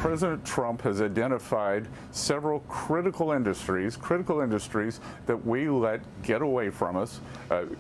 President Trump has identified several critical industries that we let get away from us.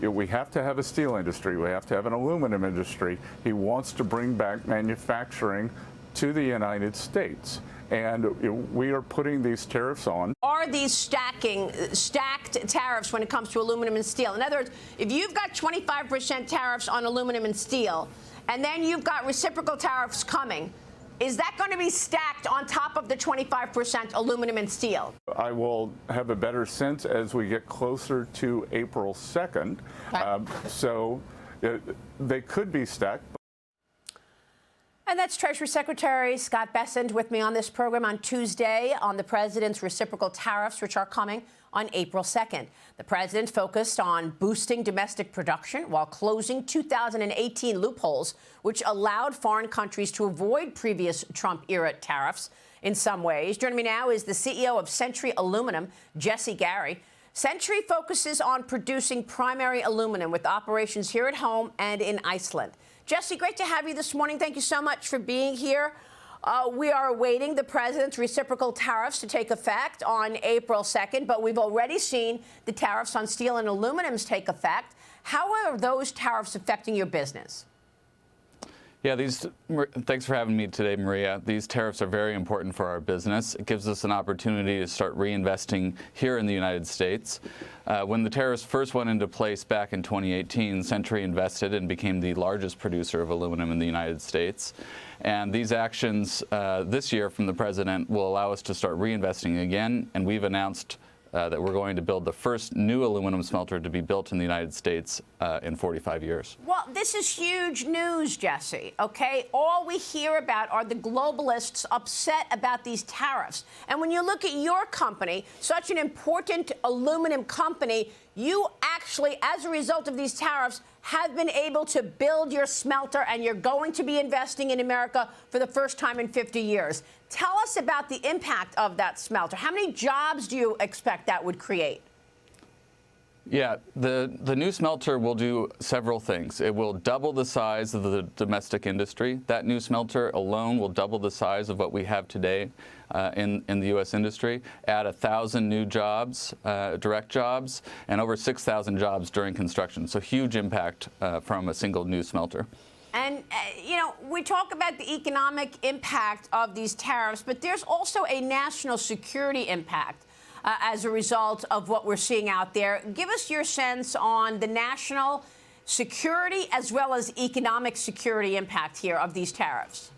We have to have a steel industry. We have to have an aluminum industry. He wants to bring back manufacturing to the United States. And we are putting these tariffs on. Are these stacked tariffs when it comes to aluminum and steel? In other words, if you've got 25% tariffs on aluminum and steel, and then you've got reciprocal tariffs coming, is that going to be stacked on top of the 25% aluminum and steel? I will have a better sense as we get closer to April 2nd. Okay. They could be stacked. And that's Treasury Secretary Scott Bessent with me on this program on Tuesday on the president's reciprocal tariffs, which are coming on April 2nd. The president focused on boosting domestic production while closing 2018 loopholes, which allowed foreign countries to avoid previous Trump-era tariffs in some ways. Joining me now is the CEO of Century Aluminum, Jesse Gary. Century focuses on producing primary aluminum with operations here at home and in Iceland. Jesse, great to have you this morning. Thank you so much for being here. We are awaiting the president's reciprocal tariffs to take effect on April 2nd, but we've already seen the tariffs on steel and aluminums take effect. How are those tariffs affecting your business? Yeah, thanks for having me today, Maria. These tariffs are very important for our business. It gives us an opportunity to start reinvesting here in the United States. When the tariffs first went into place back in 2018, Century invested and became the largest producer of aluminum in the United States. And these actions this year from the president will allow us to start reinvesting again, and we've announced that we're going to build the first new aluminum smelter to be built in the United States in 45 years. Well, this is huge news, Jesse, okay? All we hear about are the globalists upset about these tariffs. And when you look at your company, such an important aluminum company, you actually, as a result of these tariffs, have been able to build your smelter, and you're going to be investing in America for the first time in 50 years. Tell us about the impact of that smelter. How many jobs do you expect that would create? Yeah, the new smelter will do several things. It will double the size of the domestic industry. That new smelter alone will double the size of what we have today in the U.S. industry, add 1,000 new jobs, direct jobs, and over 6,000 jobs during construction. So huge impact from a single new smelter. And, you know, we talk about the economic impact of these tariffs, but there's also a national security impact as a result of what we're seeing out there. Give us your sense on the national security as well as economic security impact here of these tariffs.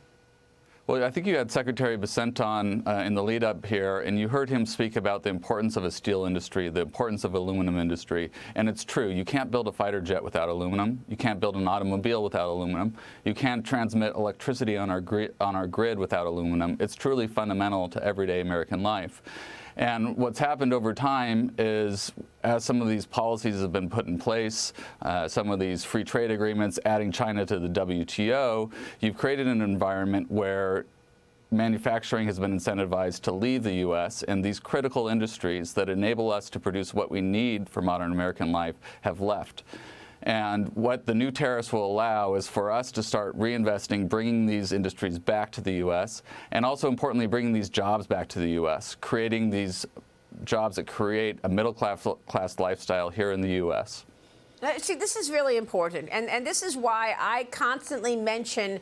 Well, I think you had Secretary Bessent on in the lead up here, and you heard him speak about the importance of a steel industry, the importance of aluminum industry. And it's true. You can't build a fighter jet without aluminum. You can't build an automobile without aluminum. You can't transmit electricity on our grid without aluminum. It's truly fundamental to everyday American life. And what's happened over time is, as some of these policies have been put in place, some of these free trade agreements, adding China to the WTO, you've created an environment where manufacturing has been incentivized to leave the U.S., and these critical industries that enable us to produce what we need for modern American life have left. And what the new tariffs will allow is for us to start reinvesting, bringing these industries back to the U.S., and also importantly, bringing these jobs back to the U.S., creating these jobs that create a middle-class lifestyle here in the U.S. See, this is really important, and this is why I constantly mention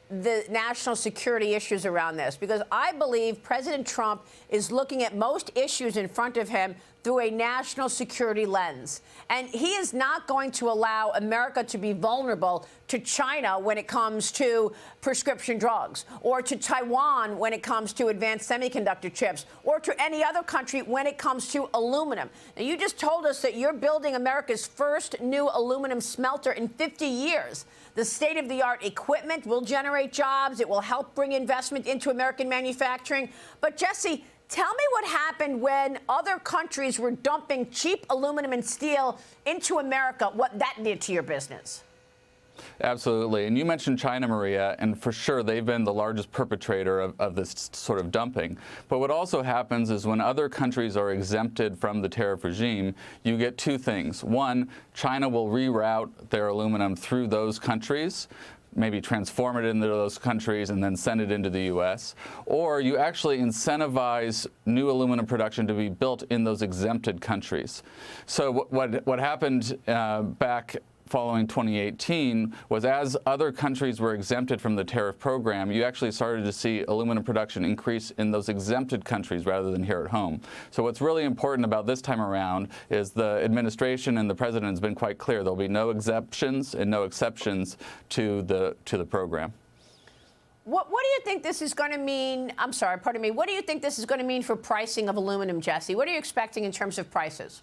the national security issues around this, because I believe President Trump is looking at most issues in front of him through a national security lens. And he is not going to allow America to be vulnerable to China when it comes to prescription drugs, or to Taiwan when it comes to advanced semiconductor chips, or to any other country when it comes to aluminum. Now, you just told us that you're building America's first new aluminum smelter in 50 years. The state-of-the-art equipment will generate jobs. It will help bring investment into American manufacturing. But, Jesse, tell me what happened when other countries were dumping cheap aluminum and steel into America, what that did to your business. Absolutely. And you mentioned China, Maria, and for sure they've been the largest perpetrator of this sort of dumping. But what also happens is when other countries are exempted from the tariff regime, you get two things. One, China will reroute their aluminum through those countries, maybe transform it into those countries and then send it into the U.S., or you actually incentivize new aluminum production to be built in those exempted countries. So what happened back following 2018 was, as other countries were exempted from the tariff program, you actually started to see aluminum production increase in those exempted countries rather than here at home. So what's really important about this time around is the administration and the president has been quite clear. There'll be no exemptions and no exceptions to the program. What do you think this is going to mean? I'm sorry, pardon me. What do you think this is going to mean for pricing of aluminum, Jesse? What are you expecting in terms of prices?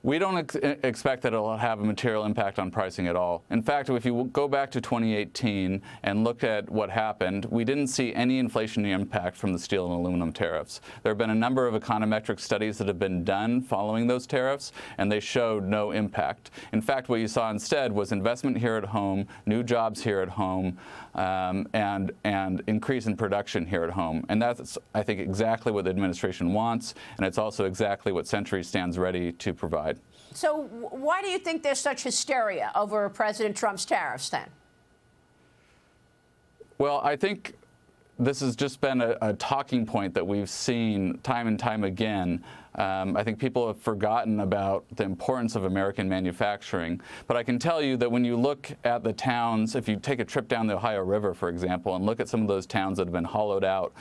We don't expect that it'll have a material impact on pricing at all. In fact, if you go back to 2018 and look at what happened, we didn't see any inflationary impact from the steel and aluminum tariffs. There have been a number of econometric studies that have been done following those tariffs, and they showed no impact. In fact, what you saw instead was investment here at home, new jobs here at home, and increase in production here at home. And that's, I think, exactly what the administration wants, and it's also exactly what Century stands ready to provide. So why do you think there's such hysteria over President Trump's tariffs then? Well, I think this has just been a talking point that we've seen time and time again. I think people have forgotten about the importance of American manufacturing. But I can tell you that when you look at the towns, if you take a trip down the Ohio River, for example, and look at some of those towns that have been hollowed out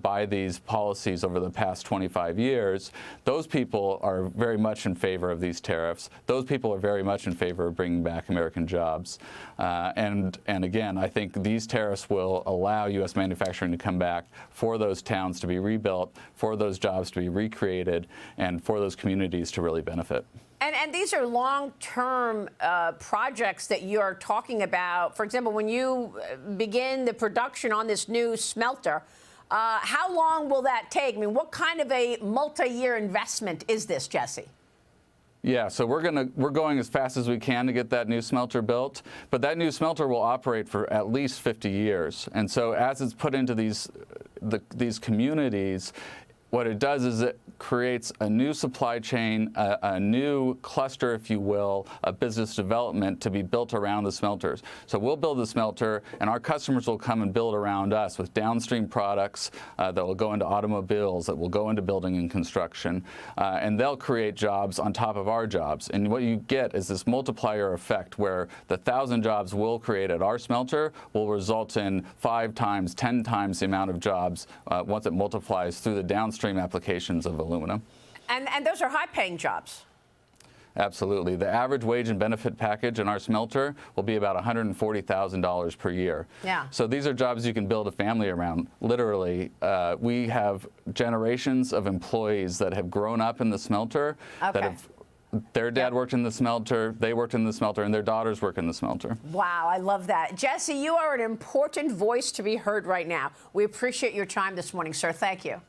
by these policies over the past 25 years, those people are very much in favor of these tariffs. Those people are very much in favor of bringing back American jobs. And again, I think these tariffs will allow U.S. manufacturing to come back, for those towns to be rebuilt, for those jobs to be recreated, and for those communities to really benefit. And these are long-term projects that you're talking about. For example, when you begin the production on this new smelter, how long will that take? I mean, what kind of a multi-year investment is this, Jesse? Yeah, so we're going as fast as we can to get that new smelter built, but that new smelter will operate for at least 50 years. And so as it's put into these communities, what it does is it creates a new supply chain, a new cluster, if you will, of business development to be built around the smelters. So we'll build the smelter, and our customers will come and build around us with downstream products that will go into automobiles, that will go into building and construction, and they'll create jobs on top of our jobs. And what you get is this multiplier effect where the 1,000 jobs we'll create at our smelter will result in 5 times, 10 times the amount of jobs once it multiplies through the downstream applications of aluminum. And those are high-paying jobs. Absolutely. The average wage and benefit package in our smelter will be about $140,000 per year. Yeah. So these are jobs you can build a family around. Literally, we have generations of employees that have grown up in the smelter, that have their dad worked in the smelter, they worked in the smelter, and their daughters work in the smelter. Wow, I love that. Jesse, you are an important voice to be heard right now. We appreciate your time this morning, sir. Thank you.